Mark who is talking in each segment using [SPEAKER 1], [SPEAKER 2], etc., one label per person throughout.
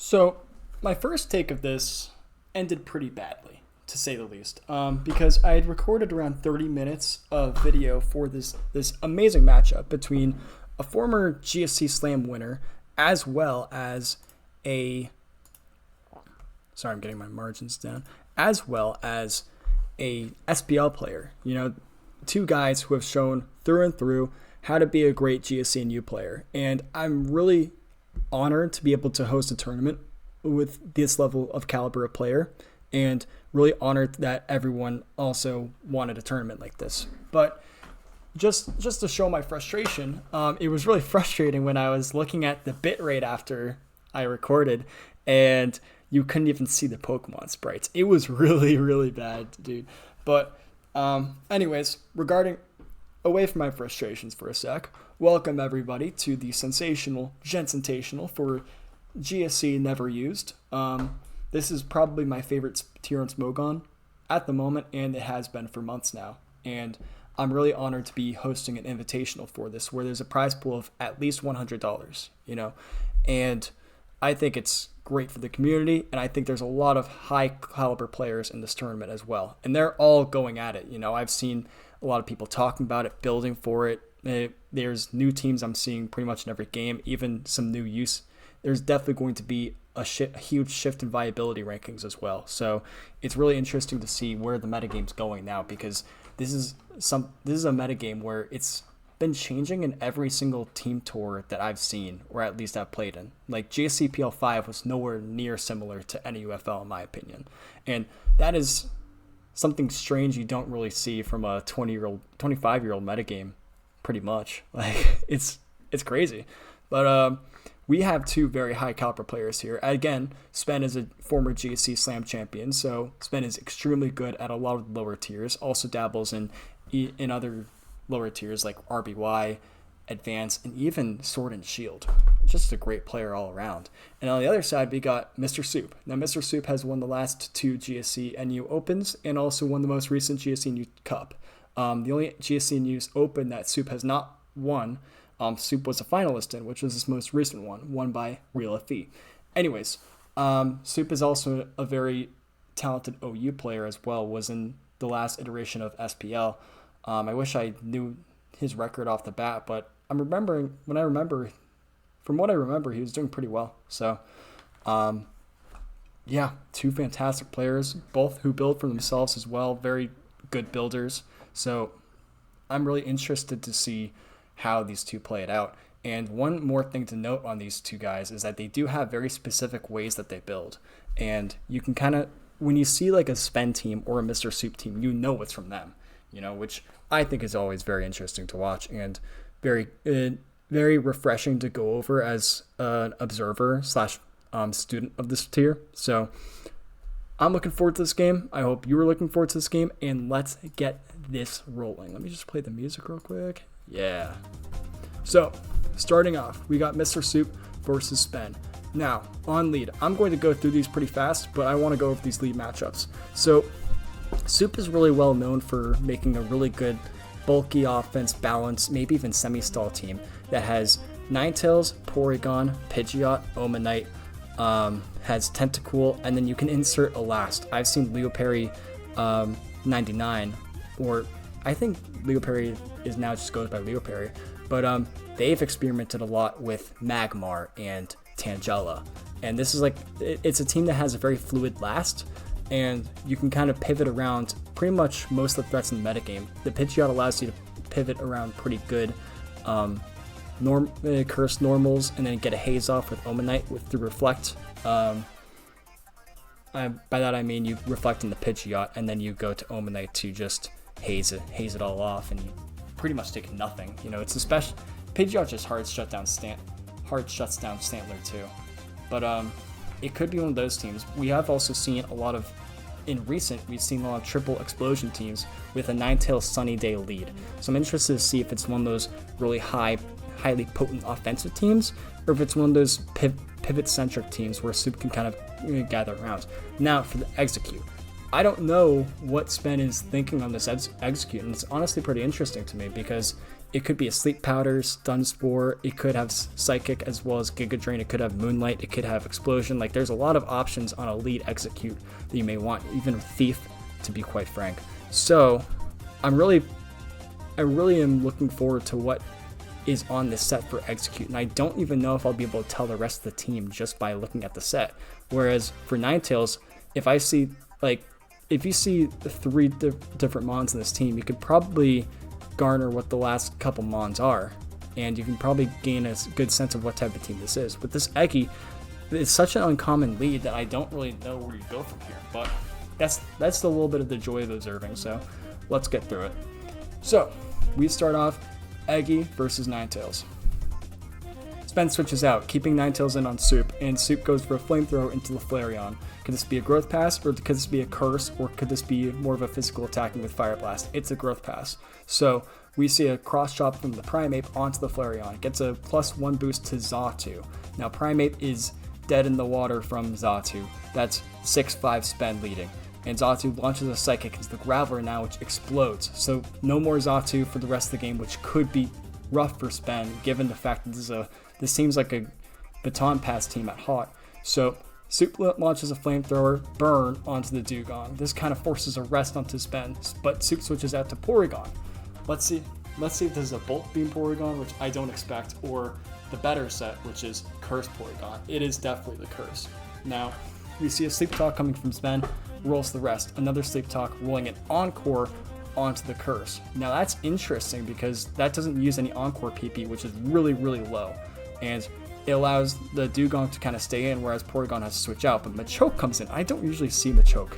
[SPEAKER 1] So, my first take of this ended pretty badly, to say the least, because I had recorded around 30 minutes of video for this amazing matchup between a former GSC Slam winner as well as a sorry, I'm getting my margins down, as well as a SPL player. Two guys who have shown through and through how to be a great GSC NU player, and I'm really honored to be able to host a tournament with this level of caliber of player, and really honored that everyone also wanted a tournament like this. But just to show my frustration, it was really frustrating when I was looking at the bit rate after I recorded, and you couldn't even see the Pokemon sprites. It was really, really bad, dude. But anyways, regarding away from my frustrations for a sec, welcome everybody to the sensational Jensentational for GSC Never Used. This is probably my favorite tier on Smogon at the moment, and it has been for months now. And I'm really honored to be hosting an invitational for this, where there's a prize pool of at least $100, and I think it's great for the community, and I think there's a lot of high caliber players in this tournament as well, and they're all going at it. I've seen a lot of people talking about it, building for it. There's new teams I'm seeing pretty much in every game, even some new use. There's definitely going to be a huge shift in viability rankings as well. So it's really interesting to see where the metagame's going now, because this is a metagame where it's been changing in every single team tour that I've seen, or at least I've played in. Like GSC PL5 was nowhere near similar to NUFL in my opinion. And that is something strange you don't really see from a 25-year-old metagame, pretty much. Like it's crazy. But we have two very high caliber players here. Again, Zben is a former GSC Slam champion, so Zben is extremely good at a lot of the lower tiers. Also dabbles in other lower tiers like RBY, Advanced, and even Sword and Shield. Just a great player all around. And on the other side, we got MrSoup. Now, MrSoup has won the last two GSC NU Opens and also won the most recent GSC NU Cup. The only GSC NU's Open that Soup has not won, Soup was a finalist in, which was his most recent one, won by Real FE. Anyways, Soup is also a very talented OU player as well, was in the last iteration of SPL. I wish I knew his record off the bat, but from what I remember, he was doing pretty well. So, yeah, two fantastic players, both who build for themselves as well, very good builders. So I'm really interested to see how these two play it out. And one more thing to note on these two guys is that they do have very specific ways that they build. And you can kind of, when you see like a Zben team or a MrSoup team, it's from them, which I think is always very interesting to watch and very, very refreshing to go over as an observer / student of this tier. So I'm looking forward to this game. I hope you are looking forward to this game, and let's get this rolling. Let me just play the music real quick. Yeah. So, starting off, we got MrSoup versus Zben. Now, on lead, I'm going to go through these pretty fast, but I want to go over these lead matchups. So, Soup is really well known for making a really good, bulky offense, balance, maybe even semi-stall team that has Ninetales, Porygon, Pidgeot, Omanite, has Tentacool, and then you can insert a last. I've seen Leoparry 99, or I think Leoparry is now just goes by Leoparry, but they've experimented a lot with Magmar and Tangela, and this is it's a team that has a very fluid last, and you can kind of pivot around pretty much most of the threats in the metagame. The Pidgeot allows you to pivot around pretty good curse normals, and then get a haze off with Omanite through Reflect. By that I mean you reflect in the Pidgeot, and then you go to Omanite to just haze it all off, and you pretty much take nothing. It's a special Pidgeot just hard shuts down Stantler too. But it could be one of those teams. We have also seen we've seen a lot of triple explosion teams with a Ninetales Sunny Day lead. So I'm interested to see if it's one of those really highly potent offensive teams, or if it's one of those pivot-centric teams where Soup can kind of gather around. Now for the execute. I don't know what Zben is thinking on this execute, and it's honestly pretty interesting to me because it could be a Sleep Powder, Stun Spore, it could have Psychic as well as Giga Drain, it could have Moonlight, it could have Explosion. Like, there's a lot of options on a lead execute that you may want, even with Thief, to be quite frank. So I really am looking forward to what is on this set for execute, and I don't even know if I'll be able to tell the rest of the team just by looking at the set. Whereas for Ninetales, if you see the three different mons in this team, you could probably garner what the last couple mons are, and you can probably gain a good sense of what type of team this is. With this Eggy, it's such an uncommon lead that I don't really know where you go from here, but that's a little bit of the joy of observing, so let's get through it. So we start off Eggy versus Ninetales. Zben switches out, keeping Ninetales in on Soup, and Soup goes for a Flamethrower into the Flareon. Could this be a Growth Pass, or could this be a Curse, or could this be more of a physical attacking with Fire Blast? It's a Growth Pass. So we see a cross chop from the Primeape onto the Flareon. It gets a +1 boost to Xatu. Now Primeape is dead in the water from Xatu. That's 6-5 Zben leading. And Xatu launches a Psychic into the Graveler now, which explodes. So no more Xatu for the rest of the game, which could be rough for Zben, given the fact that this seems like a baton pass team at Hot. So Soup launches a Flamethrower, Burn onto the Dewgong. This kind of forces a rest onto Zben, but Soup switches out to Porygon. Let's see if this is a Bolt Beam Porygon, which I don't expect, or the better set, which is Curse Porygon. It is definitely the Curse. Now, we see a Sleep Talk coming from Zben, rolls the rest. Another Sleep Talk, rolling an Encore onto the Curse. Now that's interesting because that doesn't use any Encore PP, which is really, really low. And it allows the Dewgong to kind of stay in, whereas Porygon has to switch out. But Machoke comes in. I don't usually see Machoke.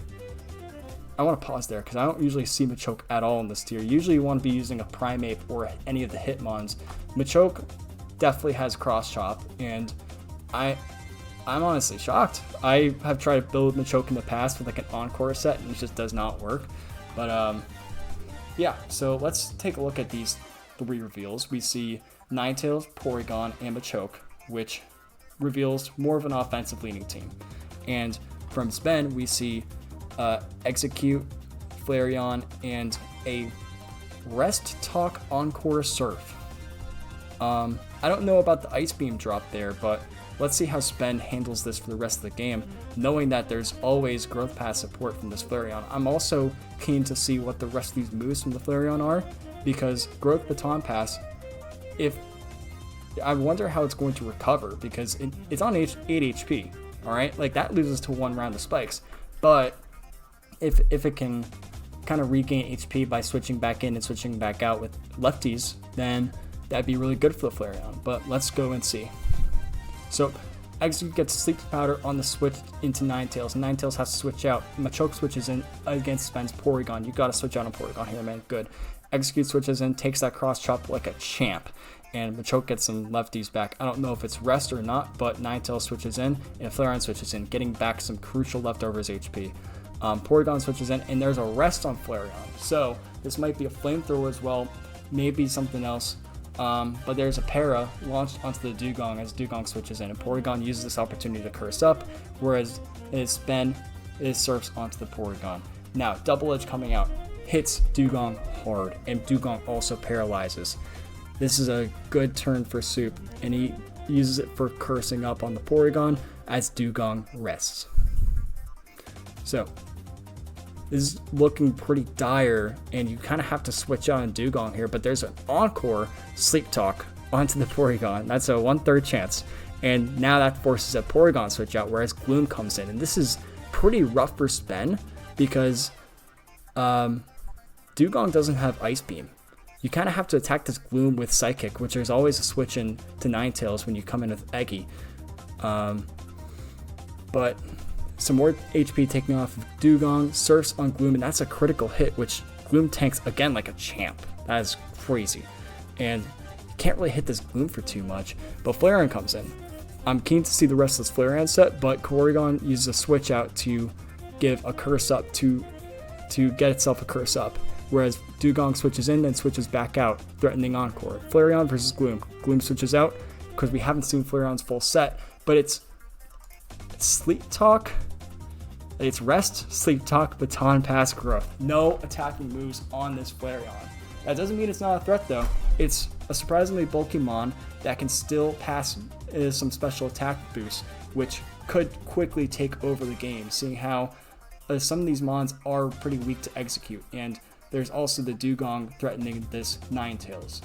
[SPEAKER 1] I want to pause there because I don't usually see Machoke at all in this tier. Usually you want to be using a Primeape or any of the Hitmons. Machoke definitely has Cross Chop, and I'm honestly shocked. I have tried to build Machoke in the past with like an Encore set, and it just does not work. But yeah, so let's take a look at these three reveals. We see Ninetales, Porygon, and Machoke, which reveals more of an offensive leaning team. And from Zben, we see Execute, Flareon, and a Rest Talk Encore Surf. I don't know about the Ice Beam drop there, but let's see how Zben handles this for the rest of the game, knowing that there's always Growth Pass support from this Flareon. I'm also keen to see what the rest of these moves from the Flareon are, because Growth Baton Pass, I wonder how it's going to recover, because it's on 8 HP, alright? Like, that loses to 1 round of spikes, but if it can kind of regain HP by switching back in and switching back out with lefties, then that'd be really good for the Flareon. But let's go and see. So Execute gets Sleep Powder on the switch into Ninetales. Ninetales has to switch out. Machoke switches in against Zben's Porygon. You gotta switch out on Porygon here, man. Good. Execute switches in, takes that cross chop like a champ, and Machoke gets some lefties back. I don't know if it's rest or not, but Ninetales switches in, and Flareon switches in, getting back some crucial leftovers HP. Porygon switches in, and there's a rest on Flareon. So this might be a Flamethrower as well, maybe something else. But there's a Para launched onto the Dewgong as Dewgong switches in, and Porygon uses this opportunity to curse up, whereas Zben surfs onto the Porygon. Now, Double Edge coming out, hits Dewgong hard, and Dewgong also paralyzes. This is a good turn for Soup, and he uses it for cursing up on the Porygon as Dewgong rests. So, this is looking pretty dire, and you kind of have to switch out on Dewgong here, but there's an Encore Sleep Talk onto the Porygon. That's a 1/3 chance, and now that forces a Porygon switch out, whereas Gloom comes in, and this is pretty rough for Zben, because Dewgong doesn't have Ice Beam. You kind of have to attack this Gloom with Psychic, which there's always a switch in to Ninetales when you come in with Eggy. But some more HP taking off of Dewgong, surfs on Gloom, and that's a critical hit, which Gloom tanks again like a champ. That is crazy. And you can't really hit this Gloom for too much, but Flareon comes in. I'm keen to see the rest of this Flareon set, but Porygon uses a switch out to give a curse up to get itself a curse up, whereas Dewgong switches in and switches back out, threatening Encore. Flareon versus Gloom. Gloom switches out because we haven't seen Flareon's full set, but it's Sleep Talk It's rest, sleep talk, baton pass, growth. No attacking moves on this Flareon. That doesn't mean it's not a threat though. It's a surprisingly bulky mon that can still pass some special attack boosts, which could quickly take over the game, seeing how some of these mons are pretty weak to execute, and there's also the Dugong threatening this Ninetales.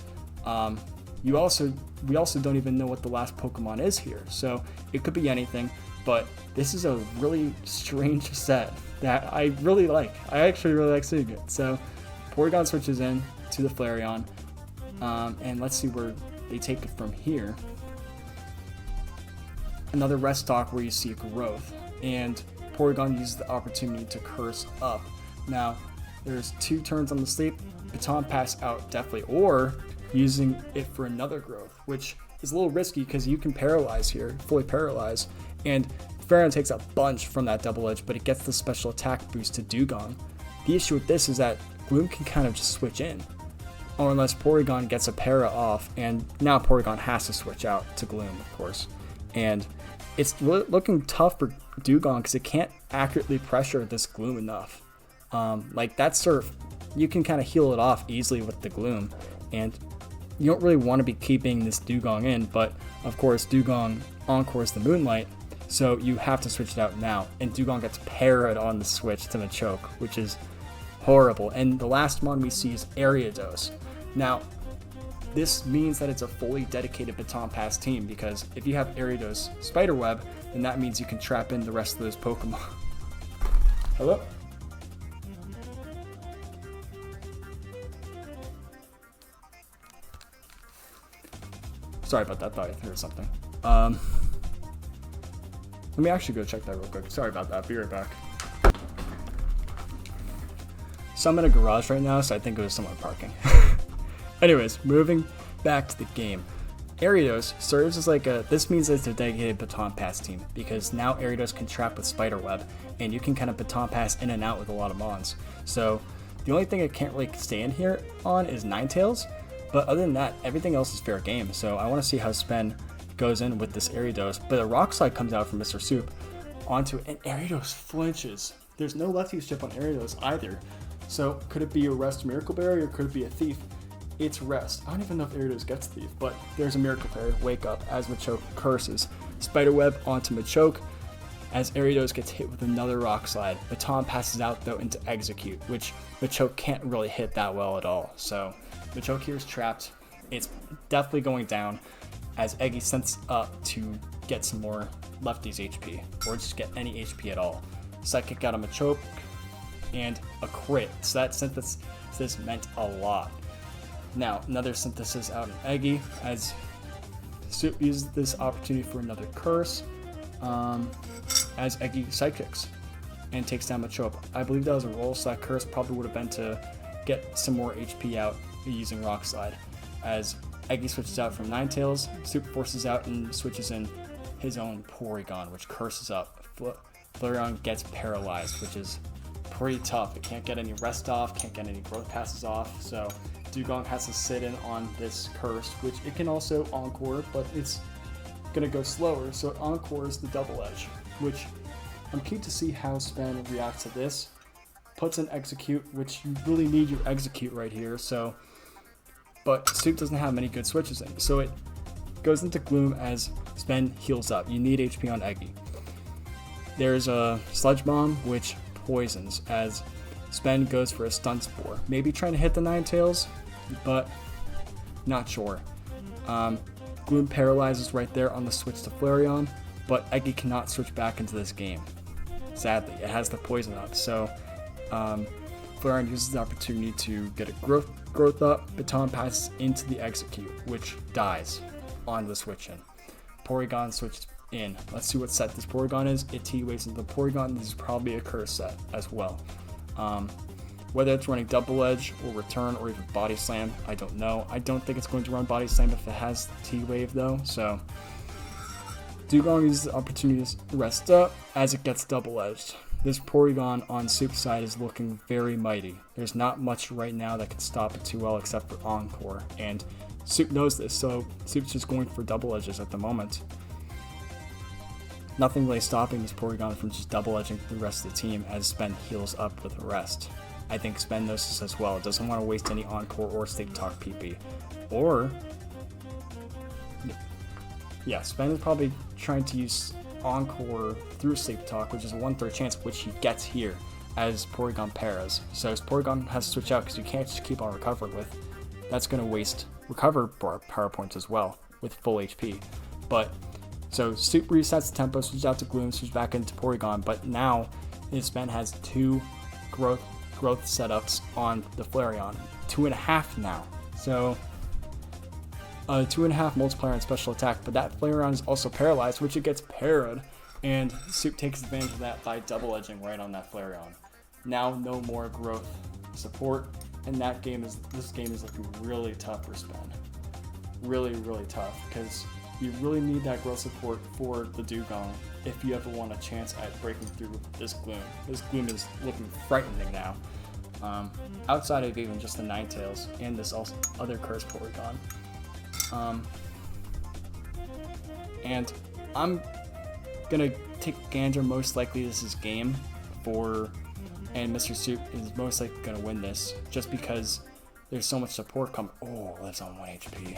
[SPEAKER 1] We also don't even know what the last Pokemon is here, so it could be anything, but this is a really strange set that I really like. I actually really like seeing it. So Porygon switches in to the Flareon, and let's see where they take it from here. Another rest stock where you see growth, and Porygon uses the opportunity to curse up. Now, there's 2 turns on the sleep, baton pass out definitely, or using it for another growth, which is a little risky because you can paralyze here, fully paralyze, and Flareon takes a bunch from that double edge, but it gets the special attack boost to Dugong. The issue with this is that Gloom can kind of just switch in, or unless Porygon gets a para off, and now Porygon has to switch out to Gloom, of course. And it's looking tough for Dugong because it can't accurately pressure this Gloom enough. Like that surf, you can kind of heal it off easily with the Gloom, and you don't really want to be keeping this Dugong in, but of course Dugong encores the Moonlight, so you have to switch it out now, and Dugong gets parried on the switch to Machoke, which is horrible. And the last mon we see is Ariados. Now, this means that it's a fully dedicated baton pass team, because if you have Ariados Spiderweb, then that means you can trap in the rest of those Pokemon. Hello? Sorry about that, thought I heard something. Let me actually go check that real quick. Sorry about that, be right back. So I'm in a garage right now, so I think it was someone parking. Anyways, moving back to the game. Ariados serves as this means it's a dedicated baton pass team, because now Ariados can trap with Spiderweb, and you can kind of baton pass in and out with a lot of mons. So the only thing I can't really stand here on is Ninetales, but other than that, everything else is fair game. So I want to see how Zben goes in with this Ariados, but a Rock Slide comes out from MrSoup onto it, and Ariados flinches. There's no lefty chip on Ariados either. So could it be a Rest Miracle Berry, or could it be a Thief? It's Rest. I don't even know if Ariados gets Thief, but there's a Miracle Berry, Wake Up, as Machoke curses. Spiderweb onto Machoke, as Ariados gets hit with another Rock Slide. Baton passes out though into Execute, which Machoke can't really hit that well at all. So Machoke here is trapped. It's definitely going down, as Eggy sends up to get some more lefties HP, or just get any HP at all. Psychic out of Machoke, and a crit. So that synthesis meant a lot. Now, another synthesis out in Eggy, as Soup uses this opportunity for another curse, as Eggy psychics and takes down Machoke. I believe that was a roll, so that curse probably would have been to get some more HP out using Rock Slide. As Eggy switches out from Ninetales, Soup forces out and switches in his own Porygon, which curses up. Flareon gets paralyzed, which is pretty tough. It can't get any rest off, can't get any growth passes off, so Dugong has to sit in on this curse, which it can also encore, but it's gonna go slower, so it encores the double edge, which I'm keen to see how Zben reacts to this. Puts in Execute, which you really need your Execute right here, so, but Soup doesn't have many good switches in, so it goes into Gloom as Zben heals up. You need HP on Eggy. There's a Sludge Bomb, which poisons, as Zben goes for a Stun Spore. Maybe trying to hit the Ninetales, but not sure. Gloom paralyzes right there on the switch to Flareon, but Eggy cannot switch back into this game. Sadly, it has the poison up, so Flareon uses the opportunity to get a growth up, baton passes into the Execute, which dies on the switch in. Porygon switches in. Let's see what set this Porygon is. It T-waves into the Porygon. This is probably a curse set as well. Whether it's running Double Edge or Return or even Body Slam, I don't know. I don't think it's going to run Body Slam if it has T-Wave though, so Dugong uses the opportunity to rest up as it gets Double Edged. This Porygon on Soup's side is looking very mighty. There's not much right now that can stop it too well except for Encore, and Soup knows this, so Soup's just going for Double Edges at the moment. nothing really stopping this Porygon from just double edging the rest of the team as Zben heals up with the rest. I think Zben knows this as well. Doesn't want to waste any Encore or Sleep Talk PP. Or, yeah, Zben is probably trying to use Encore through Sleep Talk, which is a 1/3 chance, which he gets here as Porygon paras. So his Porygon has to switch out because you can't just keep on recovering with. That's going to waste recover power points as well with full HP. But so Soup resets the tempo, switches out to Gloom, switches back into Porygon. But now Zben has 2 growth setups on the Flareon, 2.5 now. So 2.5 multiplier on special attack, but that Flareon is also paralyzed, which it gets parried, and Soup takes advantage of that by double edging right on that Flareon. Now no more growth support, and this game is looking really tough for Zben. Really, really tough, because you really need that growth support for the Dugong if you ever want a chance at breaking through this Gloom. This Gloom is looking frightening now. Outside of even just the Ninetales and this other cursed Porygon. And I'm gonna take Gander. Most likely this is game 4, and MrSoup is most likely gonna win this just because there's so much support coming. Oh, lives on 1 HP.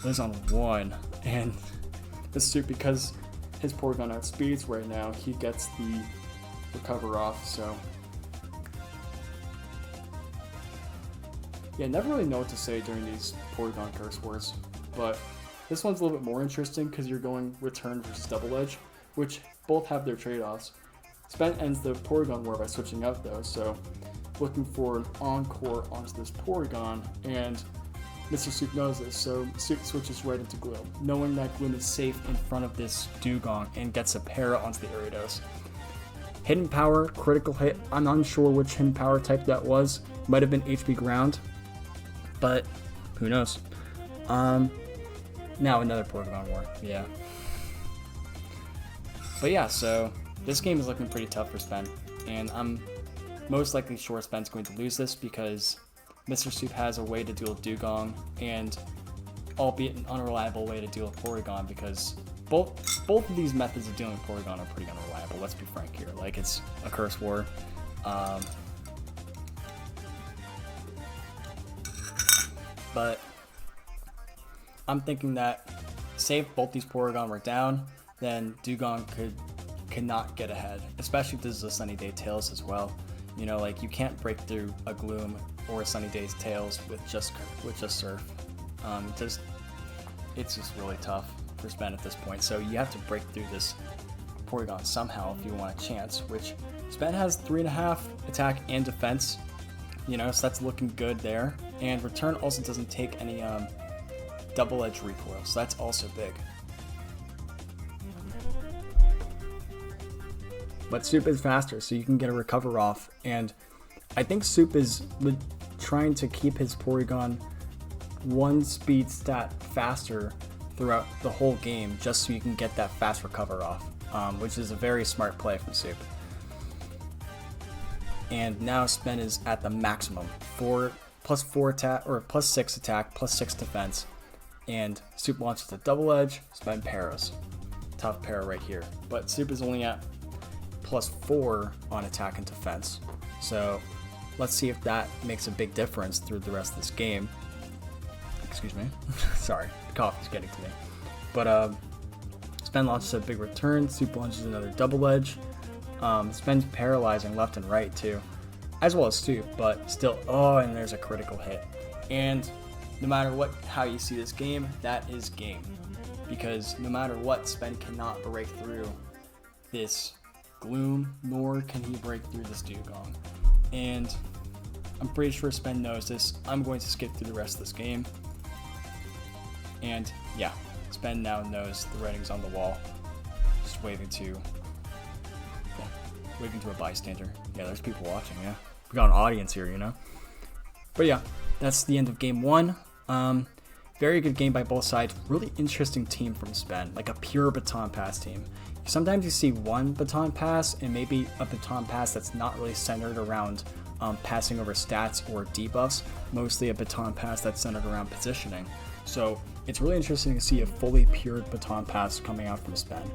[SPEAKER 1] Lives on 1, and MrSoup, because his Porygon outspeeds right now, he gets the recover off. So yeah, never really know what to say during these Porygon curse wars, but this one's a little bit more interesting because you're going return versus double edge, which both have their trade-offs. Zben ends the Porygon war by switching out though, so looking for an Encore onto this Porygon, and MrSoup knows this, so Soup switches right into Gloom, knowing that Gloom is safe in front of this Dugong and gets a para onto the Ariados. Hidden Power, critical hit, I'm unsure which Hidden Power type that was, might have been HP Ground, but who knows. Now another Porygon war, yeah. But yeah, so this game is looking pretty tough for Zben, and I'm most likely sure Zben's going to lose this because MrSoup has a way to deal with Dugong, and albeit an unreliable way to deal with Porygon, because both of these methods of dealing with Porygon are pretty unreliable, let's be frank here. Like, it's a curse war. But I'm thinking that say if both these Porygon were down, then Dugong could not get ahead, especially if this is a Sunny Day Tails as well. You know, like, you can't break through a Gloom or a Sunny Day's Tails with just Surf. It's just really tough for Zben at this point. So you have to break through this Porygon somehow if you want a chance, which Zben has 3.5 attack and defense, you know, so that's looking good there. And return also doesn't take any double edge recoil, so that's also big. But Soup is faster, so you can get a recover off, and I think Soup is trying to keep his Porygon 1 speed stat faster throughout the whole game, just so you can get that fast recover off, which is a very smart play from Soup. And now Zben is at the maximum, +4 attack, or +6 attack, +6 defense, and Soup launches a double edge, Zben paras. Tough para right here, but Soup is only at +4 on attack and defense. So let's see if that makes a big difference through the rest of this game. Excuse me. Sorry, the coffee's getting to me. But Zben launches a big return, Soup launches another double edge. Zben's paralyzing left and right too, as well as Soup, but still, oh, and there's a critical hit. And no matter how you see this game, that is game. Because no matter what, Zben cannot break through this Gloom, nor can he break through this Dugong. And I'm pretty sure Zben knows this. I'm going to skip through the rest of this game. And yeah, Zben now knows the writing's on the wall. Just waving to a bystander. Yeah, there's people watching, yeah. We got an audience here, you know? But yeah, that's the end of game 1. Very good game by both sides. Really interesting team from Zben, like a pure baton pass team. Sometimes you see one baton pass and maybe a baton pass that's not really centered around passing over stats or debuffs, mostly a baton pass that's centered around positioning. So it's really interesting to see a fully pure baton pass coming out from Zben.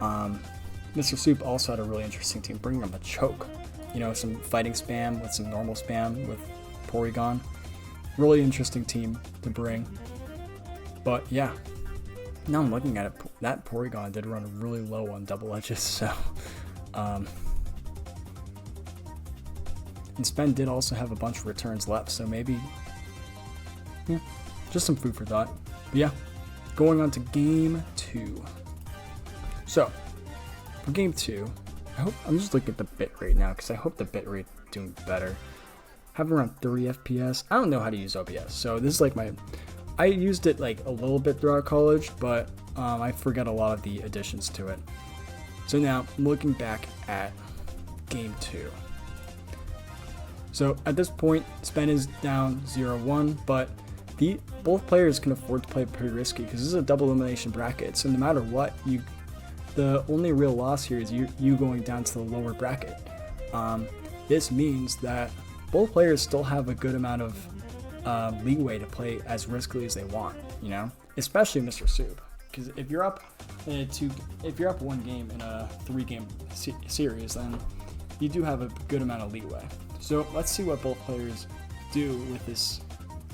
[SPEAKER 1] MrSoup also had a really interesting team, bringing up a choke. You know, some fighting spam with some normal spam with Porygon. Really interesting team to bring. But yeah, now I'm looking at it, that Porygon did run really low on double edges, so and Zben did also have a bunch of returns left, so maybe, yeah, just some food for thought. But yeah, going on to game 2. So for game 2, I'm just looking at the bitrate now because I hope the bitrate doing better. Having around 30 FPS. I don't know how to use OBS, so this is like I used it like a little bit throughout college, but I forgot a lot of the additions to it. So now I'm looking back at game 2. So at this point, Zben is down 0-1, but both players can afford to play pretty risky because this is a double elimination bracket. So no matter what, the only real loss here is you going down to the lower bracket. This means that both players still have a good amount of leeway to play as riskily as they want, you know, especially MrSoup, because if you're up one game in a 3-game series, then you do have a good amount of leeway. So let's see what both players do with this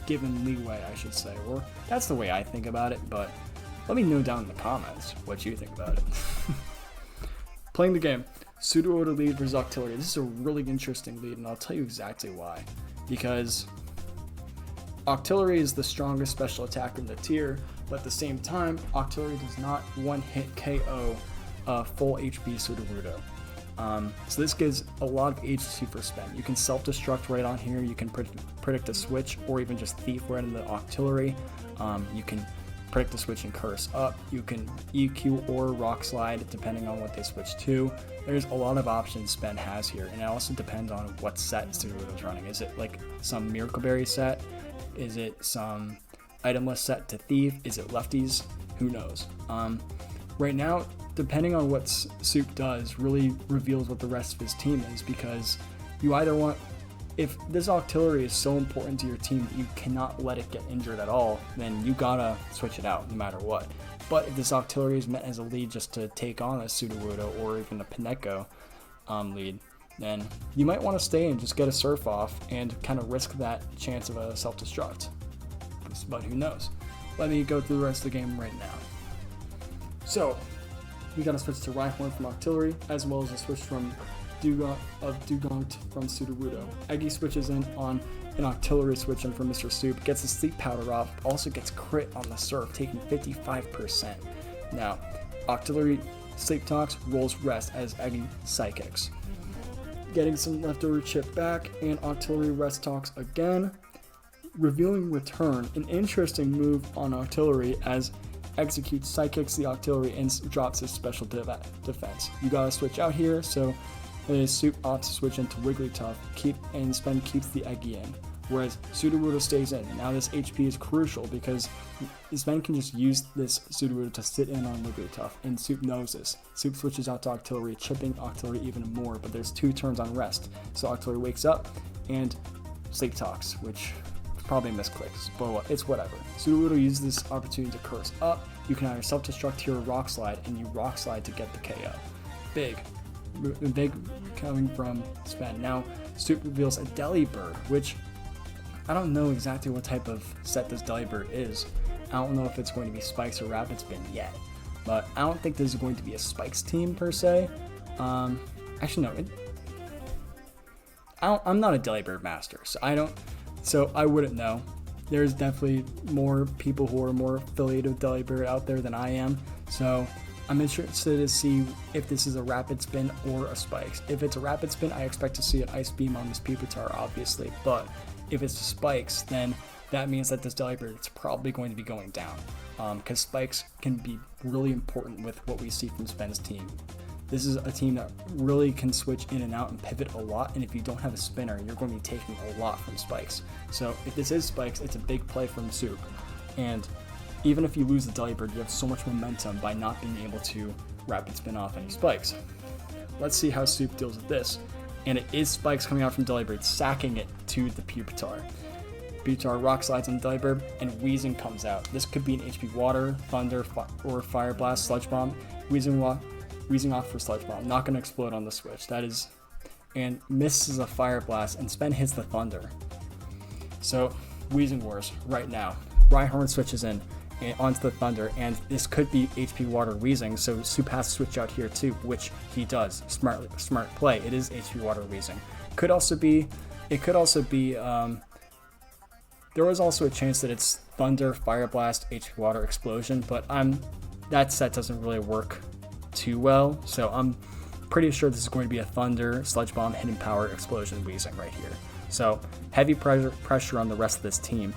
[SPEAKER 1] given leeway, I should say, or that's the way I think about it, but let me know down in the comments what you think about it. Playing the game, Sudowoodo lead versus Octillery. This is a really interesting lead, and I'll tell you exactly why. Because Octillery is the strongest special attacker in the tier, but at the same time, Octillery does not one-hit KO full HP Sudowoodo. So this gives a lot of agency for Zben. You can self-destruct right on here, you can predict a switch, or even just thief right in the Octillery. You can predict a switch and curse up. You can EQ or rock slide depending on what they switch to. There's a lot of options Zben has here, and it also depends on what set Sudowoodo's running. Is it like some Miracle Berry set? Is it some itemless set to thief? Is it lefties? Who knows? Right now, depending on what Soup does really reveals what the rest of his team is, because you either want, if this Octillery is so important to your team that you cannot let it get injured at all, then you gotta switch it out no matter what. But if this Octillery is meant as a lead just to take on a Sudowoodo or even a Pinecco lead, then you might want to stay and just get a surf off and kind of risk that chance of a self-destruct. But who knows? Let me go through the rest of the game right now. So, we got a switch to Rhyhorn from Octillery, as well as a switch from Dugong from Sudowoodo. Eggy switches in on an Octillery switch in from MrSoup, gets the Sleep Powder off, also gets crit on the Surf, taking 55%. Now, Octillery Sleep Talks rolls Rest as Eggy Psychics. Getting some leftover chip back, and Octillery Rest Talks again, revealing Return, an interesting move on Octillery as executes Psychics the Octillery and drops his special defense. You gotta switch out here, so Soup opts to switch into Wigglytuff, and Zben keeps the Eggy in, whereas Sudowoodo stays in. Now this HP is crucial because Zben can just use this Sudowoodo to sit in on Wigglytuff, and Soup knows this. Soup switches out to Octillery, chipping Octillery even more, but there's 2 turns on rest, so Octillery wakes up and Sleep Talks, which probably misclicks, but it's whatever. Sudowoodo uses this opportunity to curse up. You can either self-destruct here or rock slide, and you rock slide to get the KO. Big coming from Zben. Now, Soup reveals a Delibird, which I don't know exactly what type of set this Delibird is. I don't know if it's going to be Spikes or Rapid Spin yet, but I don't think this is going to be a Spikes team per se. Actually, no. I'm not a Delibird master, so I wouldn't know. There's definitely more people who are more affiliated with Delibird out there than I am, so I'm interested to see if this is a Rapid Spin or a Spikes. If it's a Rapid Spin, I expect to see an Ice Beam on this Pupitar, obviously, but if it's Spikes, then that means that this Delibird is probably going to be going down, because Spikes can be really important with what we see from Zben's team. This is a team that really can switch in and out and pivot a lot, and if you don't have a spinner, you're going to be taking a lot from Spikes. So if this is Spikes, it's a big play from Soup, and even if you lose the Delibird, you have so much momentum by not being able to Rapid Spin off any Spikes. Let's see how Soup deals with this, and it is Spikes coming out from Delibird, sacking it to the Pupitar. Pupitar rock slides on Delibird, and Weezing comes out. This could be an HP Water, Thunder, or Fire Blast, Sludge Bomb. Weezing Wheezing off for Sludge Bomb. Not going to explode on the switch. That is... And misses a Fire Blast, and Zben hits the Thunder. So, Wheezing Wars right now. Rhyhorn switches in and onto the Thunder, and this could be HP Water Wheezing, so Soup has to switch out here too, which he does. Smart play. It is HP Water Wheezing. Could also be... there was also a chance that it's Thunder, Fire Blast, HP Water, Explosion, but that set doesn't really work too well, so I'm pretty sure this is going to be a Thunder, Sludge Bomb, Hidden Power, Explosion, Wheezing right here. So heavy pressure on the rest of this team.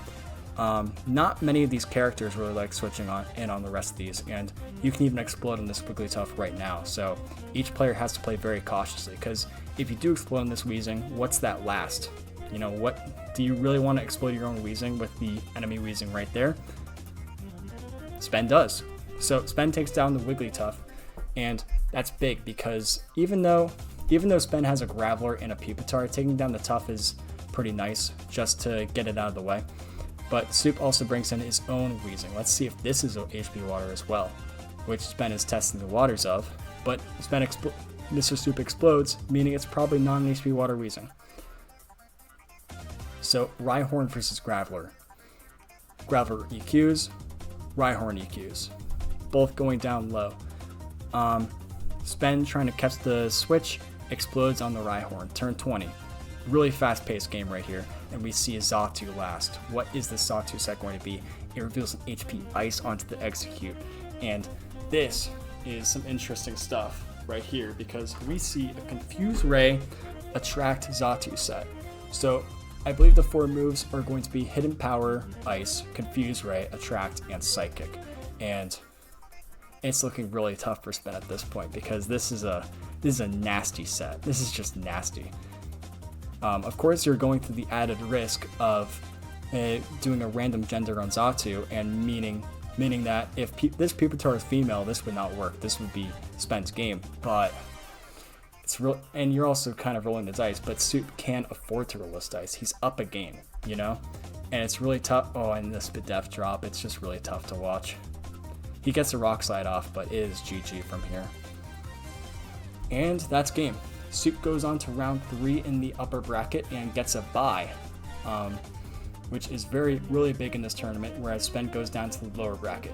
[SPEAKER 1] Not many of these characters really like switching on the rest of these, and you can even explode on this Wigglytuff right now. So each player has to play very cautiously, because if you do explode on this Wheezing, what's that last? You know, what do you really want to explode your own Wheezing with the enemy Wheezing right there? Zben does. So Zben takes down the Wigglytuff, and that's big because even though Zben has a Graveler and a Pupitar, taking down the Tuff is pretty nice just to get it out of the way. But Soup also brings in his own Wheezing. Let's see if this is HP Water as well, which Zben is testing the waters of. But MrSoup explodes, meaning it's probably not an HP Water Wheezing. So Rhyhorn versus Graveler. Graveler EQs, Rhyhorn EQs. Both going down low. Zben trying to catch the switch, explodes on the Rhyhorn. Turn 20. Really fast-paced game right here. And we see a Xatu last. What is the Xatu set going to be? It reveals an HP Ice onto the Execute. And this is some interesting stuff right here because we see a Confuse Ray Attract Xatu set. So I believe the 4 moves are going to be Hidden Power, Ice, Confuse Ray, Attract, and Psychic. And it's looking really tough for Zben at this point because this is a nasty set. This is just nasty. Of course, you're going through the added risk of doing a random gender on Xatu, and meaning that if this Pupitar is female, this would not work. This would be Zben's game, but it's real, and you're also kind of rolling the dice. But Soup can't afford to roll this dice. He's up a game, you know, and it's really tough. Oh, and this Bidef drop, it's just really tough to watch. He gets a Rock Slide off, but it is GG from here. And that's game. Soup goes on to round 3 in the upper bracket and gets a bye, which is really big in this tournament, whereas Zben goes down to the lower bracket.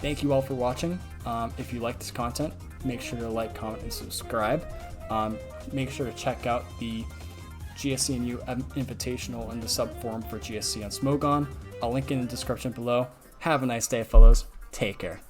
[SPEAKER 1] Thank you all for watching. If you like this content, make sure to like, comment, and subscribe. Make sure to check out the GSC NU Invitational and the Subforum for GSC on Smogon. I'll link it in the description below. Have a nice day, fellows. Take care.